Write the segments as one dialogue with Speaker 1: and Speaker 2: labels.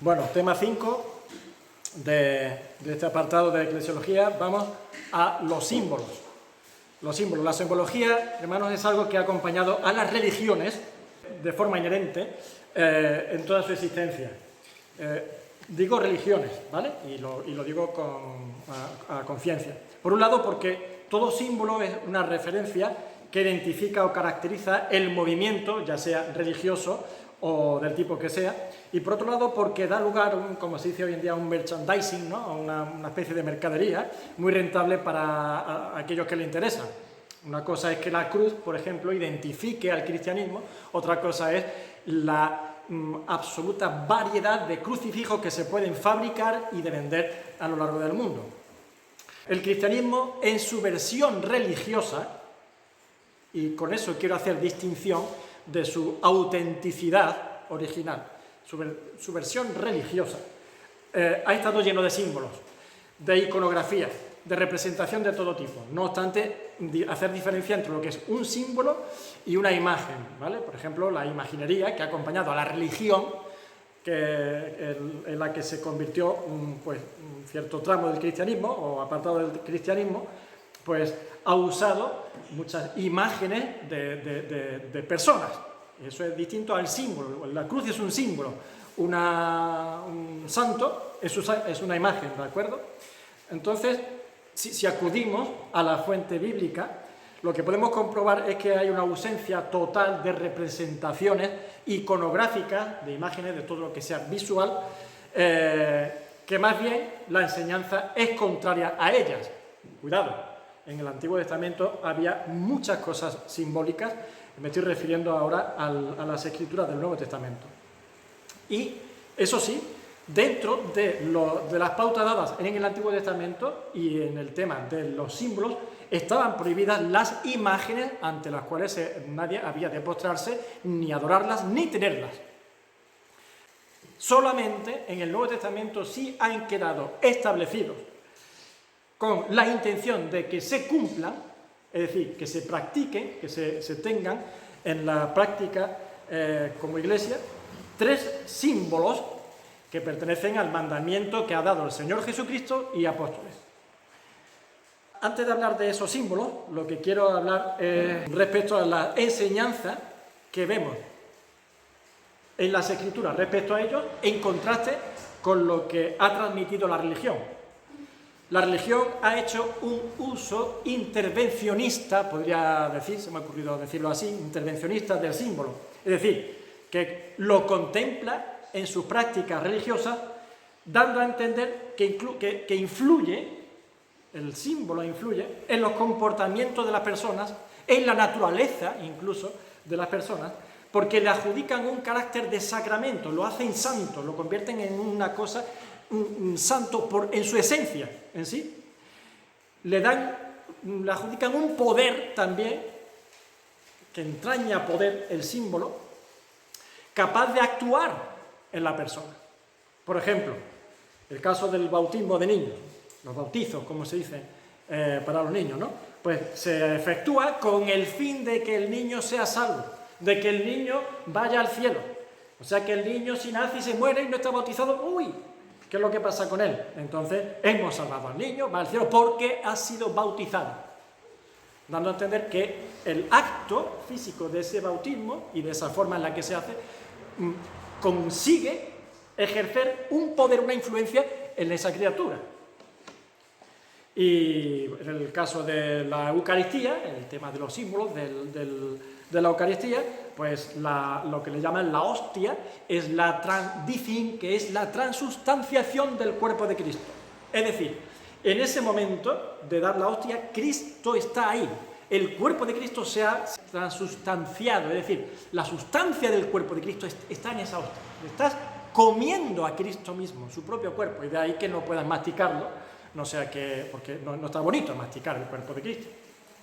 Speaker 1: Bueno, tema 5 de este apartado de eclesiología, vamos a los símbolos. Los símbolos, la simbología, hermanos, es algo que ha acompañado a las religiones de forma inherente en toda su existencia. Digo religiones, ¿vale? Y lo digo a conciencia. Por un lado, porque todo símbolo es una referencia que identifica o caracteriza el movimiento, ya sea religioso o del tipo que sea, y por otro lado porque da lugar, como se dice hoy en día, un merchandising, ¿no? una especie de mercadería muy rentable para aquellos que le interesan. Una cosa es que la cruz, por ejemplo, identifique al cristianismo, otra cosa es la absoluta variedad de crucifijos que se pueden fabricar y de vender a lo largo del mundo. El cristianismo, en su versión religiosa, y con eso quiero hacer distinción de su autenticidad original, su versión religiosa, ha estado lleno de símbolos, de iconografía, de representación de todo tipo. No obstante, hacer diferencia entre lo que es un símbolo y una imagen, ¿vale? Por ejemplo, la imaginería que ha acompañado a la religión, en la que se convirtió un cierto tramo del cristianismo o apartado del cristianismo, pues ha usado muchas imágenes de personas. Eso es distinto al símbolo. La cruz es un símbolo, un santo es una imagen, ¿de acuerdo? Entonces, si acudimos a la fuente bíblica, lo que podemos comprobar es que hay una ausencia total de representaciones iconográficas, de imágenes, de todo lo que sea visual, que más bien la enseñanza es contraria a ellas. Cuidado. En el Antiguo Testamento había muchas cosas simbólicas, me estoy refiriendo ahora a las escrituras del Nuevo Testamento. Y, eso sí, dentro de las pautas dadas en el Antiguo Testamento y en el tema de los símbolos, estaban prohibidas las imágenes ante las cuales nadie había de postrarse, ni adorarlas, ni tenerlas. Solamente en el Nuevo Testamento sí han quedado establecidos con la intención de que se cumplan, es decir, que se practiquen, que se tengan en la práctica como Iglesia, 3 símbolos que pertenecen al mandamiento que ha dado el Señor Jesucristo y apóstoles. Antes de hablar de esos símbolos, lo que quiero hablar es respecto a la enseñanza que vemos en las Escrituras respecto a ellos, en contraste con lo que ha transmitido la religión. La religión ha hecho un uso intervencionista, podría decir, se me ha ocurrido decirlo así, intervencionista del símbolo. Es decir, que lo contempla en sus prácticas religiosas, dando a entender que influye, el símbolo influye en los comportamientos de las personas, en la naturaleza incluso de las personas, porque le adjudican un carácter de sacramento, lo hacen santo, lo convierten en una cosa un santo en su esencia en sí, le adjudican un poder también, que entraña poder el símbolo, capaz de actuar en la persona. Por ejemplo, el caso del bautismo de niños, los bautizos, como se dice para los niños, ¿no? Pues se efectúa con el fin de que el niño sea salvo, de que el niño vaya al cielo. O sea, que el niño si nace y se muere y no está bautizado, ¡uy! ¿Qué es lo que pasa con él? Entonces, hemos salvado al niño, va al cielo porque ha sido bautizado. Dando a entender que el acto físico de ese bautismo y de esa forma en la que se hace, consigue ejercer un poder, una influencia en esa criatura. Y en el caso de la Eucaristía, el tema de los símbolos de la Eucaristía, pues lo que le llaman la hostia dicen que es la transustanciación del cuerpo de Cristo. Es decir, en ese momento de dar la hostia, Cristo está ahí. El cuerpo de Cristo se ha transustanciado, es decir, la sustancia del cuerpo de Cristo está en esa hostia. Estás comiendo a Cristo mismo, su propio cuerpo, y de ahí que no puedas masticarlo, no sea que, porque no está bonito masticar el cuerpo de Cristo.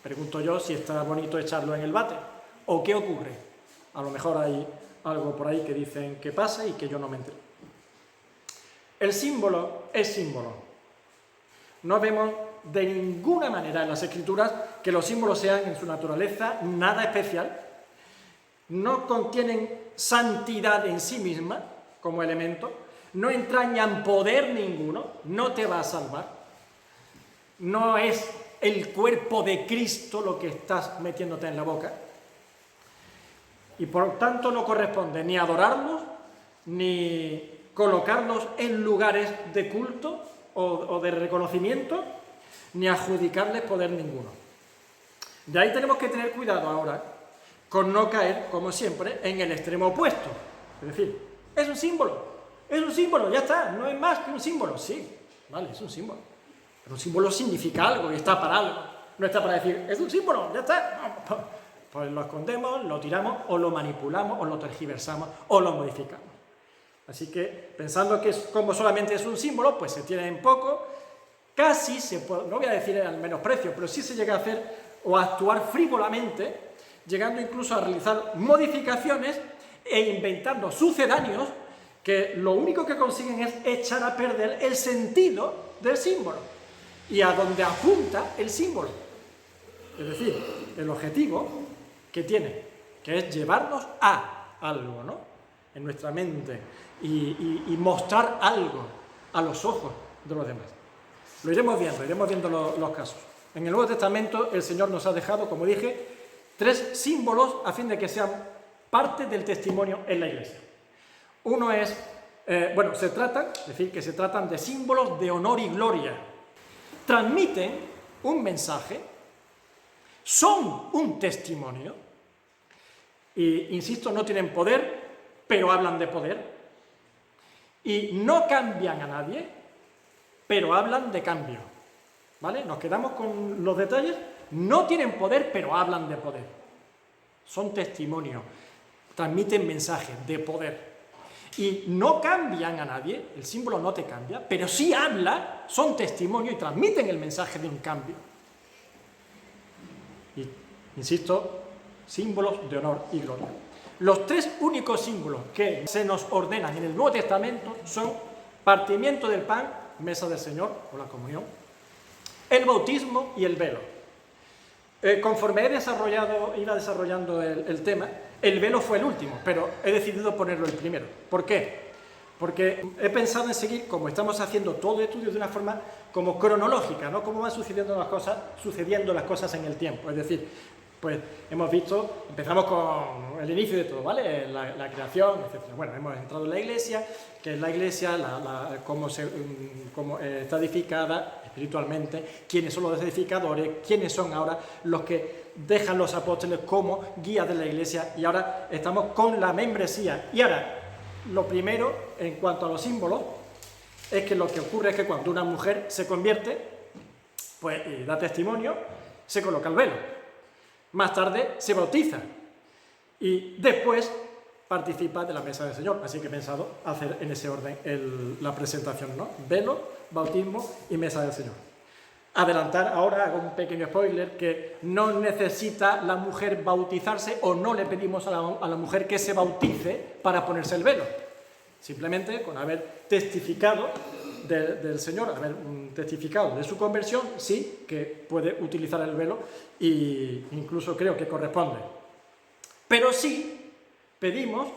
Speaker 1: Pregunto yo si está bonito echarlo en el váter, o qué ocurre. A lo mejor hay algo por ahí que dicen que pasa y que yo no me entero. El símbolo es símbolo. No vemos de ninguna manera en las Escrituras que los símbolos sean en su naturaleza nada especial, no contienen santidad en sí misma como elemento, no entrañan poder ninguno, no te va a salvar. No es el cuerpo de Cristo lo que estás metiéndote en la boca. Y por tanto no corresponde ni adorarlos, ni colocarlos en lugares de culto o de reconocimiento, ni adjudicarles poder ninguno. De ahí tenemos que tener cuidado ahora con no caer, como siempre, en el extremo opuesto. Es decir, es un símbolo, ya está, no es más que un símbolo. Sí, vale, es un símbolo. Pero un símbolo significa algo y está para algo. No está para decir, es un símbolo, ya está. Pues lo escondemos, lo tiramos, o lo manipulamos, o lo tergiversamos, o lo modificamos. Así que, pensando que como solamente es un símbolo, pues se tiene en poco, casi se puede, no voy a decir al menosprecio, pero sí se llega a hacer o a actuar frívolamente, llegando incluso a realizar modificaciones e inventando sucedáneos que lo único que consiguen es echar a perder el sentido del símbolo y a donde apunta el símbolo. Es decir, el objetivo que tiene, que es llevarnos a algo, ¿no?, en nuestra mente y mostrar algo a los ojos de los demás. Lo iremos viendo los casos. En el Nuevo Testamento el Señor nos ha dejado, como dije, 3 símbolos a fin de que sean parte del testimonio en la Iglesia. Uno es, se tratan de símbolos de honor y gloria. Transmiten un mensaje, son un testimonio, y, insisto, no tienen poder, pero hablan de poder, y no cambian a nadie, pero hablan de cambio. ¿Vale? Nos quedamos con los detalles. No tienen poder, pero hablan de poder. Son testimonios, transmiten mensajes de poder. Y no cambian a nadie, el símbolo no te cambia, pero sí habla, son testimonio y transmiten el mensaje de un cambio. Y, insisto, símbolos de honor y gloria. Los 3 únicos símbolos que se nos ordenan en el Nuevo Testamento son partimiento del pan, mesa del Señor o la comunión, el bautismo y el velo. Conforme iba desarrollando el tema, el velo fue el último, pero he decidido ponerlo el primero. ¿Por qué? Porque he pensado en seguir, como estamos haciendo todo el estudio de una forma como cronológica, ¿no? Cómo van sucediendo las cosas en el tiempo. Es decir, pues hemos visto, empezamos con el inicio de todo, ¿vale? La creación, etc. Bueno, hemos entrado en la Iglesia, que es la Iglesia, cómo está edificada espiritualmente, quiénes son los edificadores, quiénes son ahora los que dejan los apóstoles como guías de la Iglesia, y ahora estamos con la membresía. Y ahora, lo primero, en cuanto a los símbolos, es que lo que ocurre es que cuando una mujer se convierte, pues y da testimonio, se coloca el velo. Más tarde se bautiza y después participa de la mesa del Señor. Así que he pensado hacer en ese orden la presentación, ¿no? Velo, bautismo y mesa del Señor. Adelantar ahora, hago un pequeño spoiler, que no necesita la mujer bautizarse, o no le pedimos a la mujer que se bautice para ponerse el velo. Simplemente con haber testificado del Señor, haber testificado de su conversión, sí que puede utilizar el velo, e incluso creo que corresponde. Pero sí pedimos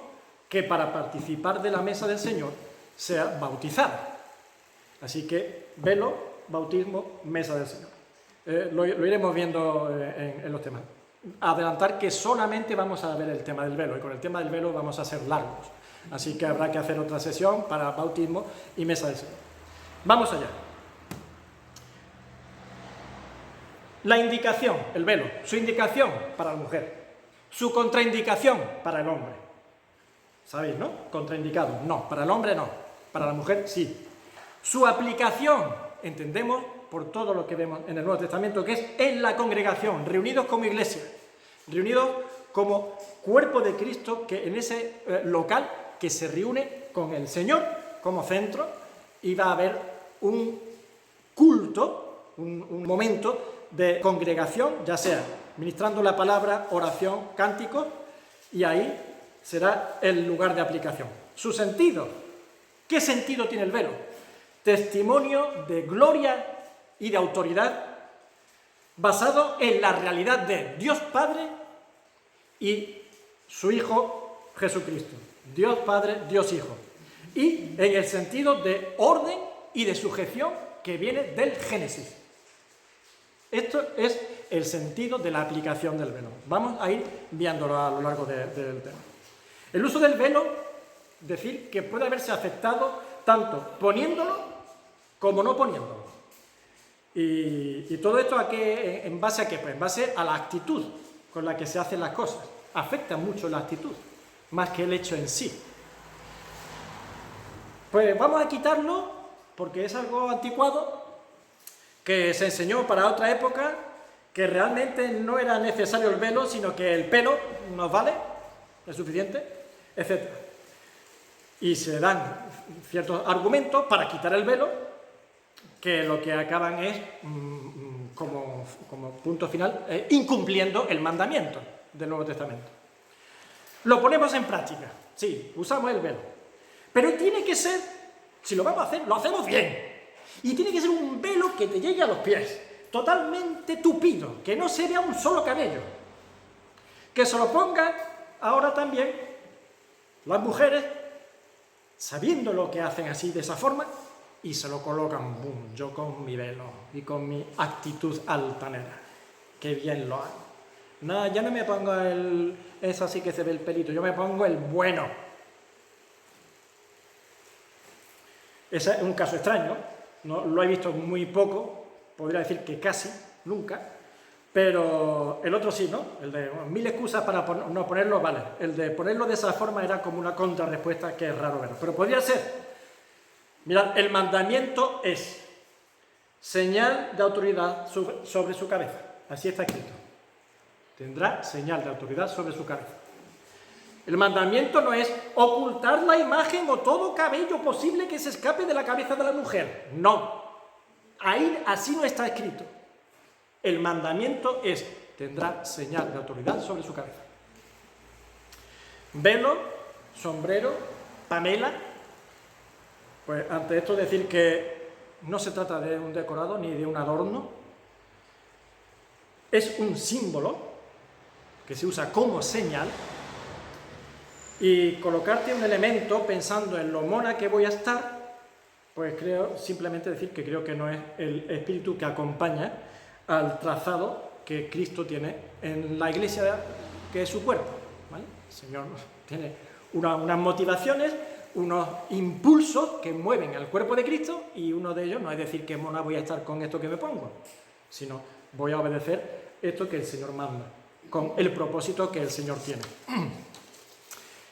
Speaker 1: que para participar de la mesa del Señor sea bautizada. Así que velo, bautismo, mesa del Señor. Lo iremos viendo en los temas. Adelantar que solamente vamos a ver el tema del velo, y con el tema del velo vamos a ser largos. Así que habrá que hacer otra sesión para bautismo y mesa del Señor. Vamos allá. La indicación, el velo, su indicación para la mujer, su contraindicación para el hombre. ¿Sabéis, no? Contraindicado, no, para el hombre no, para la mujer sí. Su aplicación, entendemos por todo lo que vemos en el Nuevo Testamento, que es en la congregación, reunidos como iglesia, reunidos como cuerpo de Cristo, que en ese local que se reúne con el Señor como centro, y va a haber un culto, un momento de congregación, ya sea ministrando la palabra, oración, cántico, y ahí será el lugar de aplicación. Su sentido, ¿qué sentido tiene el velo? Testimonio de gloria y de autoridad basado en la realidad de Dios Padre y su Hijo Jesucristo. Dios Padre, Dios Hijo. y en el sentido de orden y de sujeción que viene del Génesis. Esto es el sentido de la aplicación del velo. Vamos a ir viéndolo a lo largo del tema. El uso del velo, decir que puede haberse afectado tanto poniéndolo como no poniéndolo. Y todo esto ¿en base a qué? Pues en base a la actitud con la que se hacen las cosas. Afecta mucho la actitud, más que el hecho en sí. Pues vamos a quitarlo porque es algo anticuado, que se enseñó para otra época, que realmente no era necesario el velo, sino que el pelo nos vale, es suficiente, etc. Y se dan ciertos argumentos para quitar el velo, que lo que acaban es, como punto final, incumpliendo el mandamiento del Nuevo Testamento. Lo ponemos en práctica, sí, usamos el velo, pero tiene que ser, si lo vamos a hacer, lo hacemos bien. Y tiene que ser un velo que te llegue a los pies, totalmente tupido, que no se vea un solo cabello. Que se lo pongan ahora también las mujeres, sabiendo lo que hacen así, de esa forma, y se lo colocan, ¡bum!, yo con mi velo y con mi actitud altanera. ¡Qué bien lo hago! No, ya no me pongo es así que se ve el pelito, yo me pongo el bueno. Ese es un caso extraño, no, lo he visto muy poco, podría decir que casi, nunca, pero el otro sí, ¿no? El de mil excusas para no ponerlo, vale. El de ponerlo de esa forma era como una contrarrespuesta que es raro ver, pero podría ser. Mirad, el mandamiento es señal de autoridad sobre su cabeza, así está escrito. Tendrá señal de autoridad sobre su cabeza. El mandamiento no es ocultar la imagen o todo cabello posible que se escape de la cabeza de la mujer. No. Ahí así no está escrito. El mandamiento es, tendrá señal de autoridad sobre su cabeza. Velo, sombrero, pamela. Pues ante esto decir que no se trata de un decorado ni de un adorno. Es un símbolo que se usa como señal. Y colocarte un elemento pensando en lo mona que voy a estar, pues creo, simplemente decir que creo que no es el espíritu que acompaña al trazado que Cristo tiene en la iglesia, que es su cuerpo, ¿vale? El Señor tiene unas motivaciones, unos impulsos que mueven al cuerpo de Cristo, y uno de ellos no es decir que mona voy a estar con esto que me pongo, sino voy a obedecer esto que el Señor manda, con el propósito que el Señor tiene.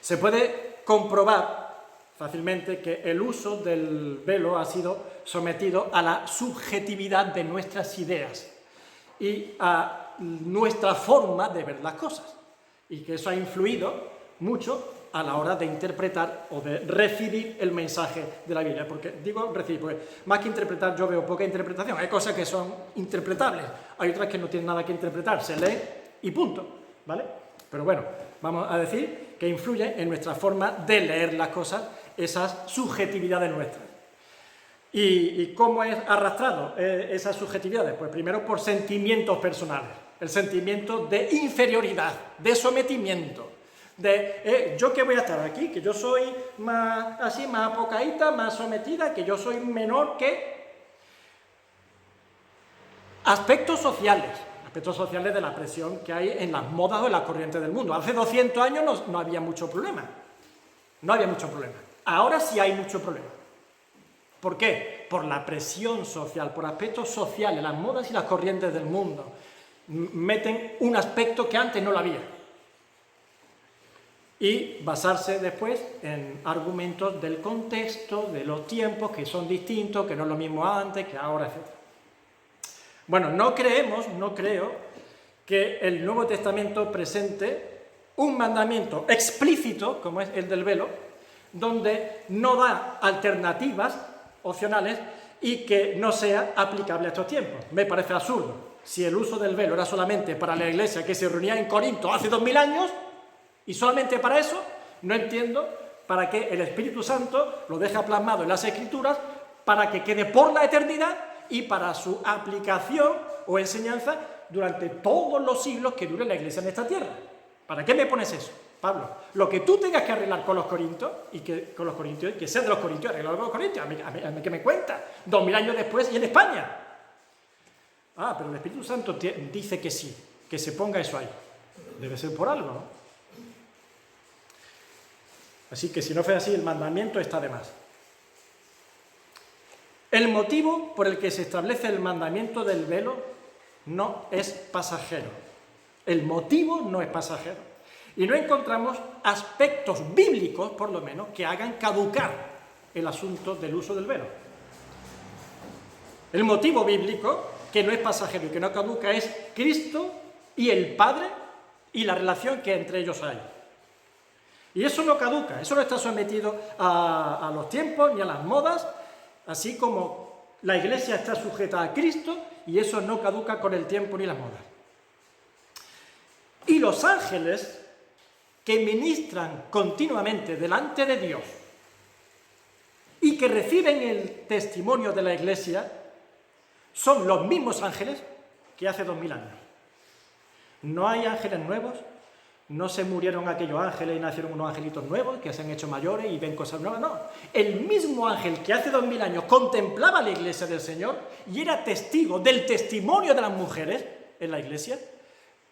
Speaker 1: Se puede comprobar fácilmente que el uso del velo ha sido sometido a la subjetividad de nuestras ideas y a nuestra forma de ver las cosas, y que eso ha influido mucho a la hora de interpretar o de recibir el mensaje de la Biblia. Porque digo recibir, porque más que interpretar yo veo poca interpretación. Hay cosas que son interpretables, hay otras que no tienen nada que interpretar, se lee y punto, ¿vale? Pero bueno, vamos a decir que influye en nuestra forma de leer las cosas, esas subjetividades nuestras. ¿Y cómo es arrastrado esas subjetividades? Pues primero por sentimientos personales, el sentimiento de inferioridad, de sometimiento, de yo que voy a estar aquí, que yo soy más así, más apocaíta, más sometida, que yo soy menor que... Aspectos sociales de la presión que hay en las modas o en las corrientes del mundo. Hace 200 años no había mucho problema. No había mucho problema. Ahora sí hay mucho problema. ¿Por qué? Por la presión social, por aspectos sociales. Las modas y las corrientes del mundo meten un aspecto que antes no lo había. Y basarse después en argumentos del contexto, de los tiempos, que son distintos, que no es lo mismo antes, que ahora, etc. Bueno, no creo que el Nuevo Testamento presente un mandamiento explícito, como es el del velo, donde no da alternativas opcionales y que no sea aplicable a estos tiempos. Me parece absurdo. Si el uso del velo era solamente para la iglesia que se reunía en Corinto hace 2000 años, y solamente para eso, no entiendo para qué el Espíritu Santo lo deja plasmado en las Escrituras para que quede por la eternidad y para su aplicación o enseñanza durante todos los siglos que dure la iglesia en esta tierra. ¿Para qué me pones eso? Pablo, lo que tú tengas que arreglar con los corintios, y que con los corintios, que sea de los corintios, arreglar con los corintios, a mí que me cuenta, 2000 años después y en España. Ah, pero el Espíritu Santo dice que sí, que se ponga eso ahí. Debe ser por algo, ¿no? Así que si no fue así, el mandamiento está de más. El motivo por el que se establece el mandamiento del velo no es pasajero. El motivo no es pasajero. Y no encontramos aspectos bíblicos, por lo menos, que hagan caducar el asunto del uso del velo. El motivo bíblico, que no es pasajero y que no caduca, es Cristo y el Padre y la relación que entre ellos hay. Y eso no caduca, eso no está sometido a los tiempos ni a las modas, así como la Iglesia está sujeta a Cristo y eso no caduca con el tiempo ni las modas. Y los ángeles que ministran continuamente delante de Dios y que reciben el testimonio de la Iglesia son los mismos ángeles que hace 2000 años. No hay ángeles nuevos, no se murieron aquellos ángeles y nacieron unos angelitos nuevos que se han hecho mayores y ven cosas nuevas, no. El mismo ángel que hace 2000 años contemplaba la Iglesia del Señor y era testigo del testimonio de las mujeres en la Iglesia,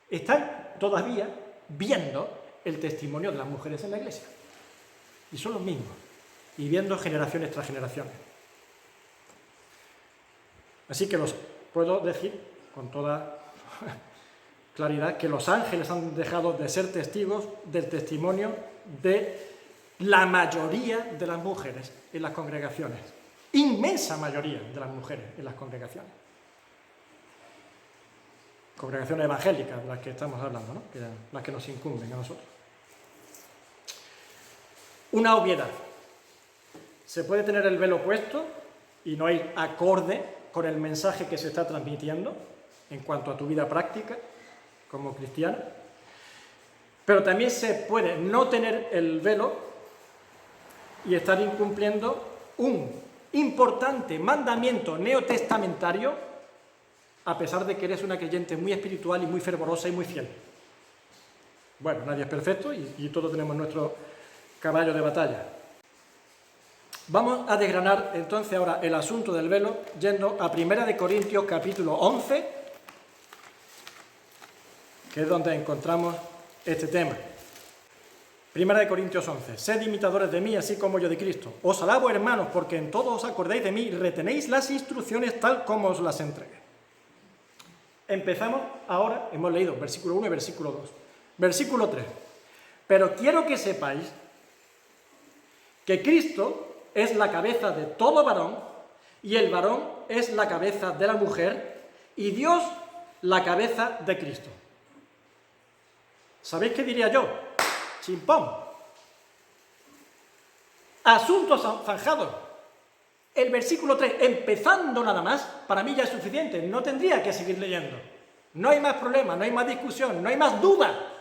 Speaker 1: están todavía viendo el testimonio de las mujeres en la Iglesia. Y son los mismos, y viendo generaciones tras generaciones. Así que los puedo decir con toda claridad que los ángeles han dejado de ser testigos del testimonio de la mayoría de las mujeres en las congregaciones. Inmensa mayoría de las mujeres en las congregaciones. Congregaciones evangélicas, de las que estamos hablando, ¿no? Las que nos incumben a nosotros. Una obviedad. Se puede tener el velo puesto y no ir acorde con el mensaje que se está transmitiendo en cuanto a tu vida práctica como cristiano, pero también se puede no tener el velo y estar incumpliendo un importante mandamiento neotestamentario, a pesar de que eres una creyente muy espiritual y muy fervorosa y muy fiel. Bueno, nadie es perfecto y todos tenemos nuestro caballo de batalla. Vamos a desgranar entonces ahora el asunto del velo yendo a 1 Corintios capítulo 11, que es donde encontramos este tema. 1 Corintios 11. Sed imitadores de mí, así como yo de Cristo. Os alabo, hermanos, porque en todo os acordáis de mí y retenéis las instrucciones tal como os las entregué. Empezamos ahora, hemos leído versículo 1 y versículo 2. Versículo 3. Pero quiero que sepáis que Cristo es la cabeza de todo varón, y el varón es la cabeza de la mujer, y Dios la cabeza de Cristo. ¿Sabéis qué diría yo? Chimpón. Asuntos zanjados. El versículo 3, empezando nada más, para mí ya es suficiente, no tendría que seguir leyendo. No hay más problema, no hay más discusión, no hay más duda.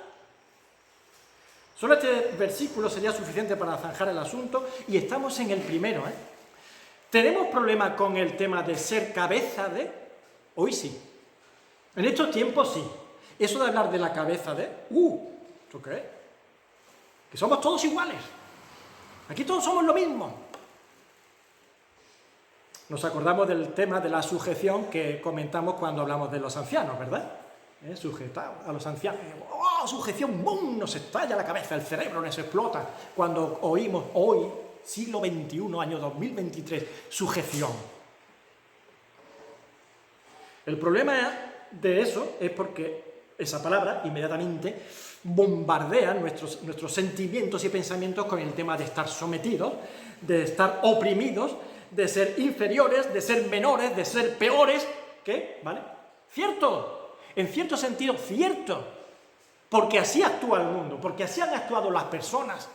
Speaker 1: Solo este versículo sería suficiente para zanjar el asunto y estamos en el primero. ¿Tenemos problema con el tema de ser cabeza de? Hoy sí. En estos tiempos sí. Eso de hablar de la cabeza de... ¿Tú crees? Que somos todos iguales. Aquí todos somos lo mismo. Nos acordamos del tema de la sujeción que comentamos cuando hablamos de los ancianos, ¿verdad? Sujetar a los ancianos. ¡Oh, sujeción! ¡Bum! Nos estalla la cabeza, el cerebro nos explota cuando oímos hoy, siglo XXI, año 2023, sujeción. El problema de eso es porque esa palabra inmediatamente bombardea nuestros sentimientos y pensamientos con el tema de estar sometidos, de estar oprimidos, de ser inferiores, de ser menores, de ser peores, ¿qué? ¿Vale? Cierto, en cierto sentido, cierto, porque así actúa el mundo, porque así han actuado las personas,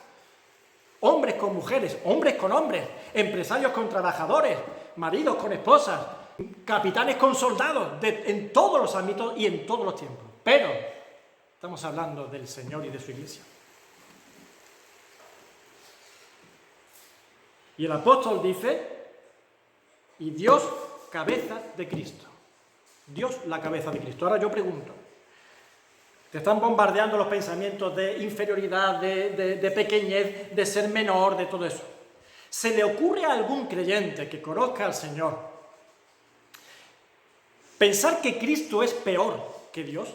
Speaker 1: hombres con mujeres, hombres con hombres, empresarios con trabajadores, maridos con esposas, capitanes con soldados, en todos los ámbitos y en todos los tiempos. Pero estamos hablando del Señor y de su Iglesia. Y el apóstol dice, y Dios cabeza de Cristo. Dios la cabeza de Cristo. Ahora yo pregunto, Te están bombardeando los pensamientos de inferioridad, de pequeñez, de ser menor, de todo eso. ¿Se le ocurre a algún creyente que conozca al Señor pensar que Cristo es peor que Dios?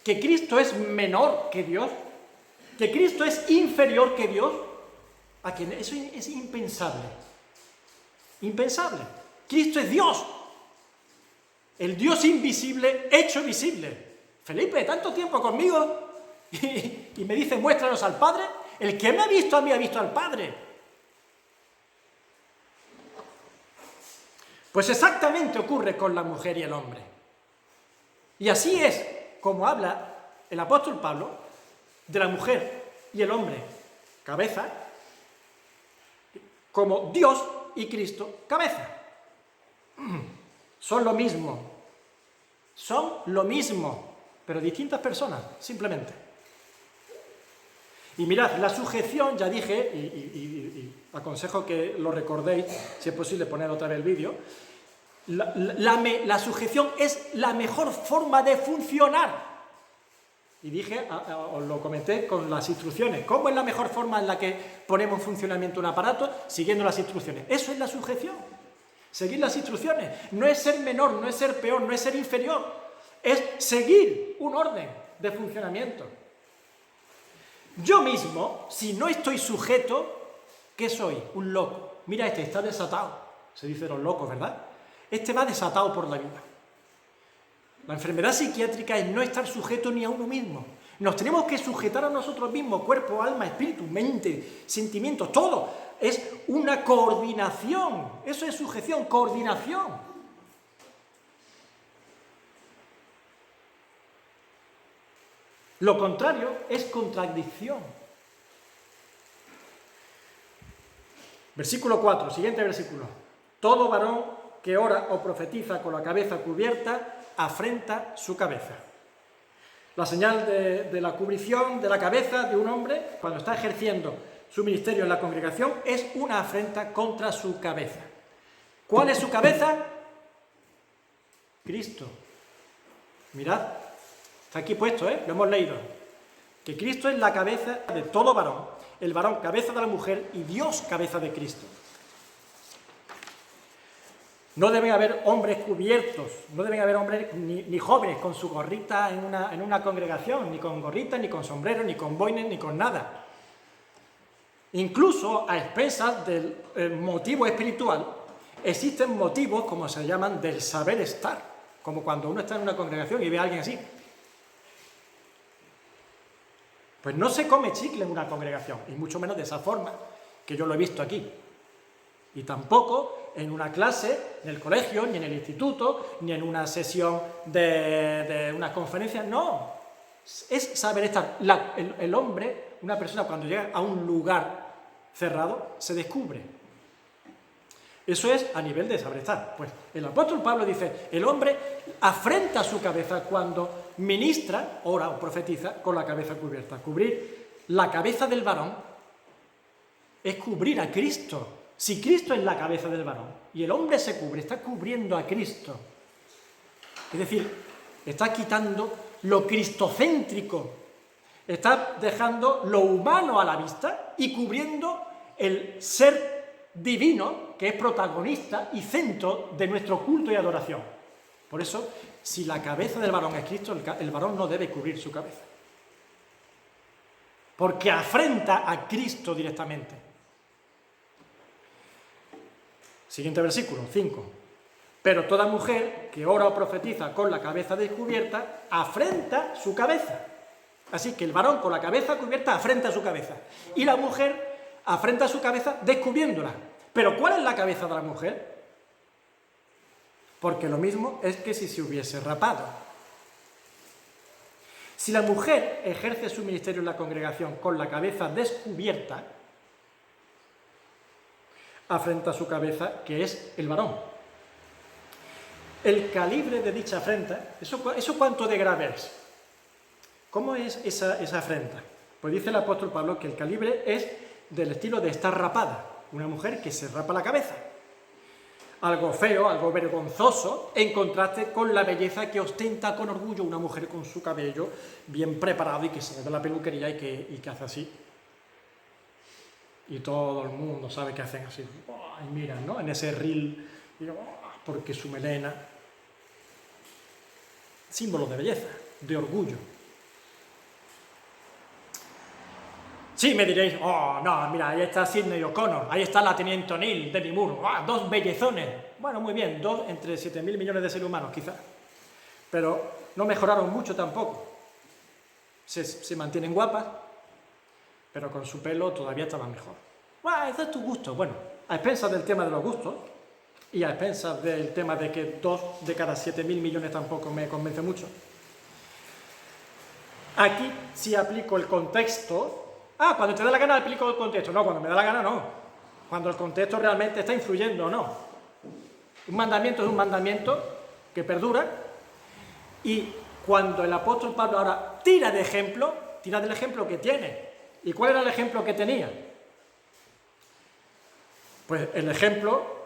Speaker 1: ¿Que Cristo es menor que Dios? ¿Que Cristo es inferior que Dios? ¿A quién? Eso es impensable. Impensable. Cristo es Dios. El Dios invisible hecho visible. Felipe, tanto tiempo conmigo y me dice, muéstranos al Padre. El que me ha visto a mí ha visto al Padre. Pues exactamente ocurre con la mujer y el hombre. Y así es como habla el apóstol Pablo de la mujer y el hombre, cabeza, como Dios y Cristo, cabeza. Son lo mismo. Son lo mismo, pero distintas personas, simplemente. Y mirad, la sujeción, ya dije, y aconsejo que lo recordéis, si es posible poner otra vez el vídeo, la sujeción es la mejor forma de funcionar. Y dije, os lo comenté con las instrucciones, ¿cómo es la mejor forma en la que ponemos en funcionamiento un aparato? Siguiendo las instrucciones. Eso es la sujeción. Seguir las instrucciones. No es ser menor, no es ser peor, no es ser inferior. Es seguir un orden de funcionamiento. Yo mismo, si no estoy sujeto, ¿qué soy? Un loco. Mira, este está desatado. Se dice los locos, ¿verdad? Este va desatado por la vida. La enfermedad psiquiátrica es no estar sujeto ni a uno mismo. Nos tenemos que sujetar a nosotros mismos, cuerpo, alma, espíritu, mente, sentimientos, todo. Es una coordinación. Eso es sujeción, coordinación. Lo contrario es contradicción. Versículo 4, siguiente versículo. Todo varón que ora o profetiza con la cabeza cubierta afrenta su cabeza. La señal de la cubrición de la cabeza de un hombre, cuando está ejerciendo su ministerio en la congregación, es una afrenta contra su cabeza. ¿Cuál es su cabeza? Cristo. Mirad, está aquí puesto, lo hemos leído. Que Cristo es la cabeza de todo varón, el varón cabeza de la mujer y Dios cabeza de Cristo. No deben haber hombres cubiertos, no deben haber hombres ni jóvenes con su gorrita en una congregación, ni con gorrita, ni con sombrero, ni con boines, ni con nada. Incluso a expensas del motivo espiritual, existen motivos, como se llaman, del saber estar, como cuando uno está en una congregación y ve a alguien así. Pues no se come chicle en una congregación, y mucho menos de esa forma, que yo lo he visto aquí. Y tampoco en una clase, en el colegio, ni en el instituto, ni en una sesión de una conferencia, no. Es saber estar. El hombre, una persona cuando llega a un lugar cerrado, se descubre. Eso es a nivel de saber estar. Pues el apóstol Pablo dice, el hombre afrenta su cabeza cuando ministra, ora o profetiza con la cabeza cubierta. Cubrir la cabeza del varón es cubrir a Cristo. Si Cristo es la cabeza del varón y el hombre se cubre, está cubriendo a Cristo. Es decir, está quitando lo cristocéntrico, está dejando lo humano a la vista y cubriendo el ser divino que es protagonista y centro de nuestro culto y adoración. Por eso, si la cabeza del varón es Cristo, el varón no debe cubrir su cabeza. Porque afrenta a Cristo directamente. Siguiente versículo, 5. Pero toda mujer que ora o profetiza con la cabeza descubierta, afrenta su cabeza. Así que el varón con la cabeza cubierta afrenta su cabeza. Y la mujer afrenta su cabeza descubriéndola. ¿Pero cuál es la cabeza de la mujer? Porque lo mismo es que si se hubiese rapado. Si la mujer ejerce su ministerio en la congregación con la cabeza descubierta, afrenta su cabeza, que es el varón. El calibre de dicha afrenta, ¿eso cuánto de grave es? ¿Cómo es esa afrenta? Pues dice el apóstol Pablo que el calibre es del estilo de estar rapada, una mujer que se rapa la cabeza. algo feo, algo vergonzoso, en contraste con la belleza que ostenta con orgullo una mujer con su cabello bien preparado y que sale de la peluquería y que hace así. Y todo el mundo sabe que hacen así. ¡Oh! Y miran, ¿no? En ese reel, porque su melena. Símbolo de belleza, de orgullo. Sí, me diréis, oh, no, mira, ahí está Sidney O'Connor, ahí está la Teniente O'Neill, Demi Moore, ¡oh, dos bellezones! Bueno, muy bien, dos entre 7.000 millones de seres humanos, quizás. Pero no mejoraron mucho tampoco. Se mantienen guapas, pero con su pelo todavía estaban mejor. Bueno, ese es tu gusto. Bueno, a expensas del tema de los gustos y a expensas del tema de que 2 de cada 7.000 millones tampoco me convence mucho. Aquí sí aplico el contexto. Cuando te da la gana aplico el contexto. No, cuando me da la gana no. Cuando el contexto realmente está influyendo o no. Un mandamiento es un mandamiento que perdura, y cuando el apóstol Pablo ahora tira de ejemplo, tira del ejemplo que tiene. ¿Y cuál era el ejemplo que tenía? Pues el ejemplo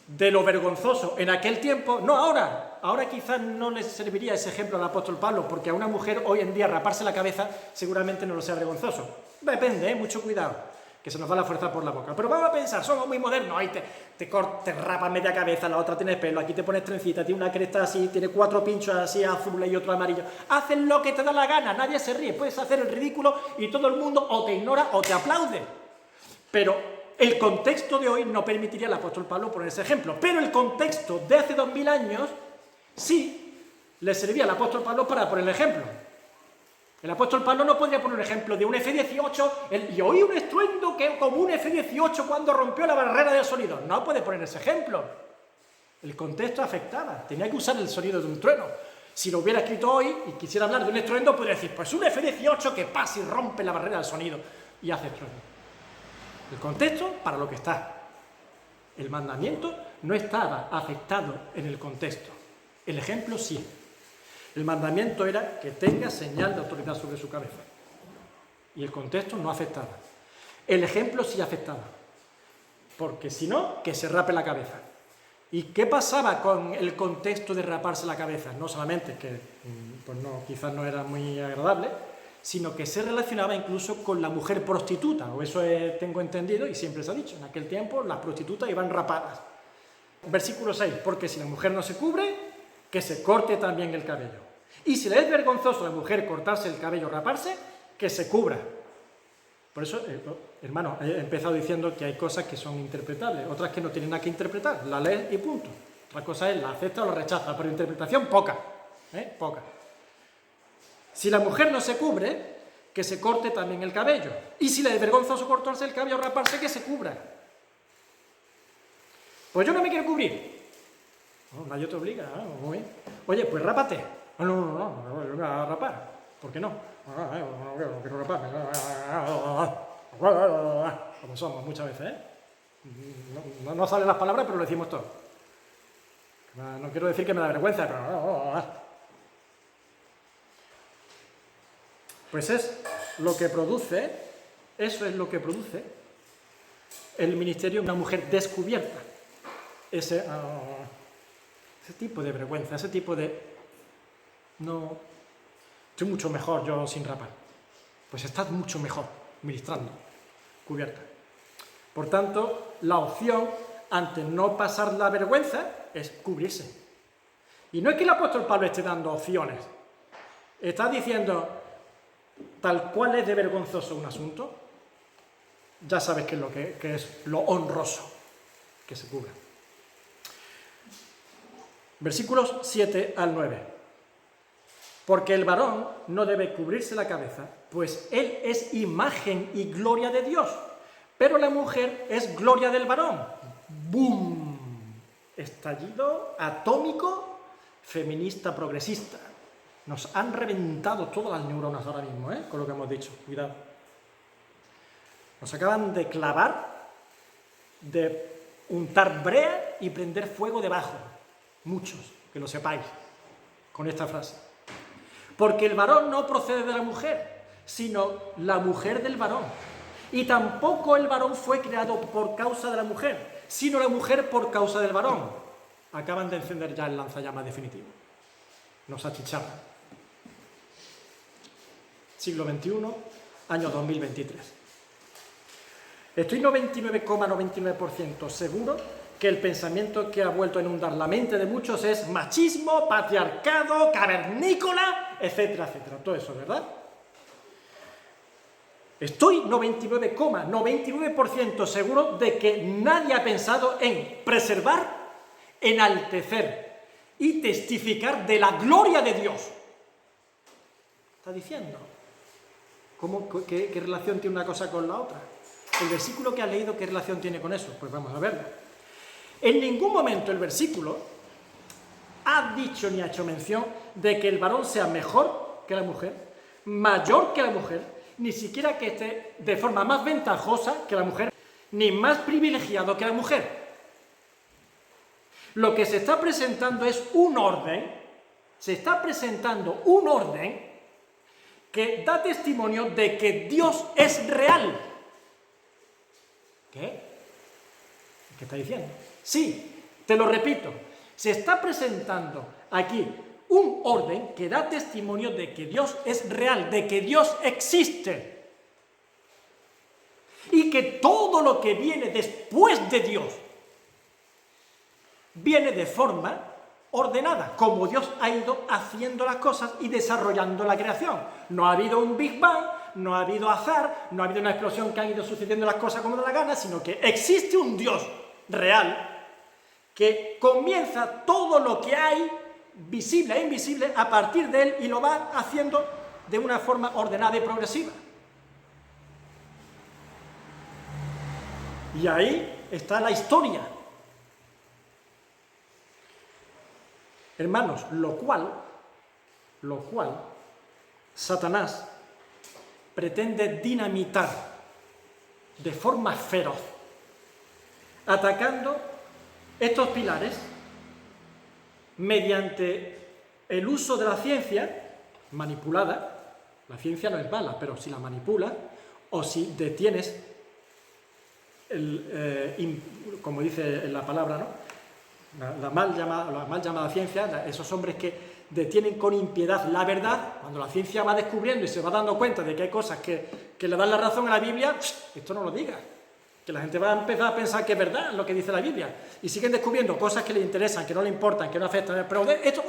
Speaker 1: de lo vergonzoso en aquel tiempo, no ahora. Ahora quizás no les serviría ese ejemplo al apóstol Pablo, porque a una mujer hoy en día raparse la cabeza seguramente no lo sea vergonzoso. Depende, mucho cuidado, que se nos va la fuerza por la boca. Pero vamos a pensar, somos muy modernos, ahí te rapas media cabeza, la otra tiene pelo, aquí te pones trencita, tiene una cresta así, tiene 4 pinchos así azules y otro amarillo. Haces lo que te da la gana, nadie se ríe, puedes hacer el ridículo y todo el mundo o te ignora o te aplaude. Pero el contexto de hoy no permitiría al apóstol Pablo poner ese ejemplo, pero el contexto de hace 2000 años sí le servía al apóstol Pablo para poner el ejemplo. El apóstol Pablo no podría poner un ejemplo de un F-18 y oí un estruendo que como un F-18 cuando rompió la barrera del sonido. No puede poner ese ejemplo. El contexto afectaba, tenía que usar el sonido de un trueno. Si lo hubiera escrito hoy y quisiera hablar de un estruendo, podría decir, pues un F-18 que pasa y rompe la barrera del sonido y hace estruendo. El contexto para lo que está. El mandamiento no estaba afectado en el contexto. El ejemplo sí. El mandamiento era que tenga señal de autoridad sobre su cabeza. Y el contexto no afectaba. El ejemplo sí afectaba. Porque si no, que se rape la cabeza. ¿Y qué pasaba con el contexto de raparse la cabeza? No solamente que pues no, quizás no era muy agradable, sino que se relacionaba incluso con la mujer prostituta, o eso tengo entendido y siempre se ha dicho. En aquel tiempo las prostitutas iban rapadas. Versículo 6, porque si la mujer no se cubre, que se corte también el cabello. Y si le es vergonzoso a la mujer cortarse el cabello o raparse, que se cubra. Por eso, hermano, he empezado diciendo que hay cosas que son interpretables, otras que no tienen nada que interpretar, la ley y punto. Otra cosa es la acepta o la rechaza, pero interpretación poca, poca. Si la mujer no se cubre, que se corte también el cabello. Y si le es vergonzoso cortarse el cabello o raparse, que se cubra. Pues yo no me quiero cubrir. No, nadie te obliga, muy bien. Oye, pues rápate. No, yo me voy a rapar. ¿Por qué no? No quiero raparme. Como somos muchas veces, No salen las palabras, pero lo decimos todo. No quiero decir que me da vergüenza, pero... Pues es lo que produce, eso es lo que produce el ministerio de una mujer descubierta. Ese tipo de vergüenza, ese tipo de... No, estoy mucho mejor yo sin rapar. Pues estás mucho mejor ministrando, cubierta. Por tanto, la opción ante no pasar la vergüenza es cubrirse. Y no es que el apóstol Pablo esté dando opciones. Está diciendo, tal cual es de vergonzoso un asunto, ya sabes qué es lo que es lo honroso, que se cubra. Versículos 7 al 9. Porque el varón no debe cubrirse la cabeza, pues él es imagen y gloria de Dios, pero la mujer es gloria del varón. ¡Bum! Estallido atómico, feminista, progresista. Nos han reventado todas las neuronas ahora mismo, con lo que hemos dicho. Cuidado. Nos acaban de clavar, de untar brea y prender fuego debajo. Muchos, que lo sepáis, con esta frase. Porque el varón no procede de la mujer, sino la mujer del varón. Y tampoco el varón fue creado por causa de la mujer, sino la mujer por causa del varón. Acaban de encender ya el lanzallamas definitivo. Nos achicharran. Siglo XXI, año 2023. Estoy 99,99% seguro que el pensamiento que ha vuelto a inundar la mente de muchos es machismo, patriarcado, cavernícola, etcétera, etcétera. Todo eso, ¿verdad? Estoy 99,99% seguro de que nadie ha pensado en preservar, enaltecer y testificar de la gloria de Dios. ¿Está diciendo? ¿Qué relación tiene una cosa con la otra? El versículo que ha leído, ¿qué relación tiene con eso? Pues vamos a verlo. En ningún momento el versículo ha dicho ni ha hecho mención de que el varón sea mejor que la mujer, mayor que la mujer, ni siquiera que esté de forma más ventajosa que la mujer, ni más privilegiado que la mujer. Lo que se está presentando es un orden, que da testimonio de que Dios es real. ¿Qué? ¿Qué está diciendo? Sí, te lo repito, se está presentando aquí un orden que da testimonio de que Dios es real, de que Dios existe. Y que todo lo que viene después de Dios viene de forma ordenada, como Dios ha ido haciendo las cosas y desarrollando la creación. No ha habido un Big Bang, no ha habido azar, no ha habido una explosión que han ido sucediendo las cosas como de la gana, sino que existe un Dios real que comienza todo lo que hay, visible e invisible, a partir de él y lo va haciendo de una forma ordenada y progresiva. Y ahí está la historia. Hermanos, lo cual, Satanás pretende dinamitar de forma feroz, atacando estos pilares mediante el uso de la ciencia manipulada. La ciencia no es mala, pero si la manipulas o si detienes, como dice la palabra, ¿no? La mal llamada ciencia, esos hombres que detienen con impiedad la verdad, cuando la ciencia va descubriendo y se va dando cuenta de que hay cosas que le dan la razón a la Biblia, esto no lo diga, que la gente va a empezar a pensar que es verdad lo que dice la Biblia, y siguen descubriendo cosas que le interesan, que no le importan, que no afectan, pero esto,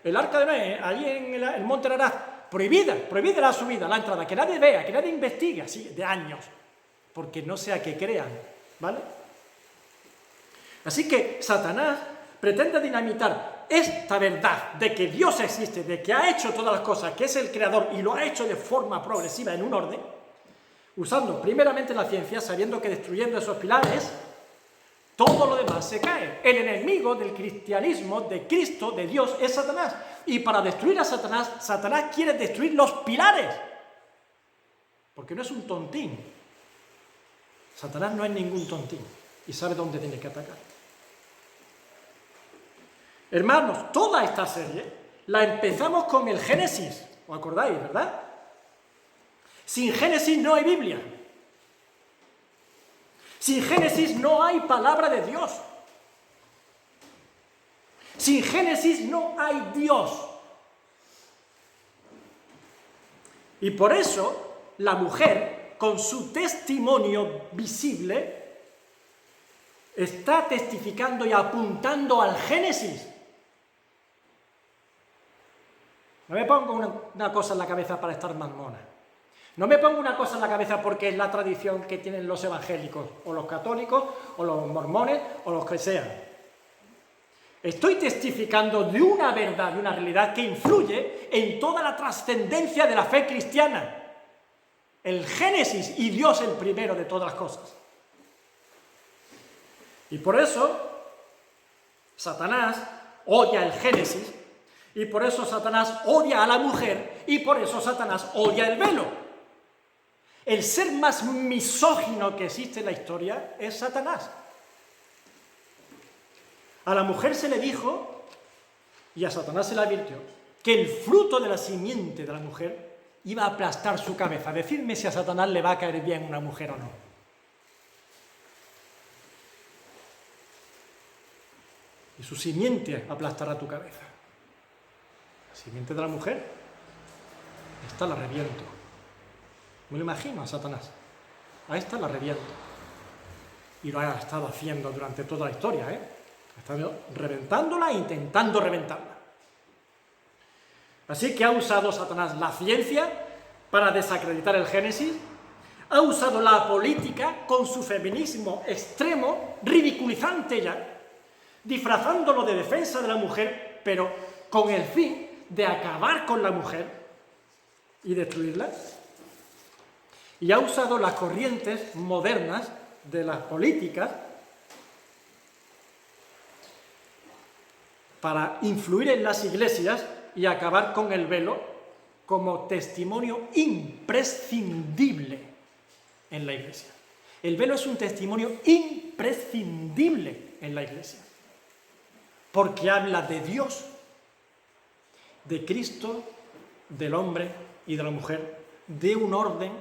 Speaker 1: el arca de Noé, allí en el monte Ararat, prohibida la subida, la entrada, que nadie vea, que nadie investigue, así, de años, porque no sea que crean, ¿vale? Así que Satanás pretende dinamitar esta verdad de que Dios existe, de que ha hecho todas las cosas, que es el creador y lo ha hecho de forma progresiva en un orden, usando primeramente la ciencia, sabiendo que destruyendo esos pilares, todo lo demás se cae. El enemigo del cristianismo, de Cristo, de Dios, es Satanás. Y para destruir a Satanás, Satanás quiere destruir los pilares. Porque no es un tontín. Satanás no es ningún tontín. Y sabe dónde tiene que atacar. Hermanos, toda esta serie la empezamos con el Génesis. ¿Os acordáis, verdad? Sin Génesis no hay Biblia. Sin Génesis no hay palabra de Dios. Sin Génesis no hay Dios. Y por eso la mujer, con su testimonio visible, está testificando y apuntando al Génesis. No me pongo una cosa en la cabeza para estar más mona. No me pongo una cosa en la cabeza porque es la tradición que tienen los evangélicos, o los católicos, o los mormones, o los que sean. Estoy testificando de una verdad, de una realidad que influye en toda la trascendencia de la fe cristiana. El Génesis y Dios el primero de todas las cosas. Y por eso Satanás odia el Génesis, y por eso Satanás odia a la mujer, y por eso Satanás odia el velo. El ser más misógino que existe en la historia es Satanás. A la mujer se le dijo, y a Satanás se le advirtió, que el fruto de la simiente de la mujer iba a aplastar su cabeza. Decidme si a Satanás le va a caer bien una mujer o no. y su simiente aplastará tu cabeza. La simiente de la mujer, esta la reviento. Me lo imagino a Satanás. A esta la reviento. Y lo ha estado haciendo durante toda la historia, Ha estado reventándola e intentando reventarla. Así que ha usado Satanás la ciencia para desacreditar el Génesis, ha usado la política con su feminismo extremo, ridiculizante ya, disfrazándolo de defensa de la mujer, pero con el fin de acabar con la mujer y destruirla. Y ha usado las corrientes modernas de las políticas para influir en las iglesias y acabar con el velo como testimonio imprescindible en la iglesia. El velo es un testimonio imprescindible en la iglesia, porque habla de Dios, de Cristo, del hombre y de la mujer, de un orden,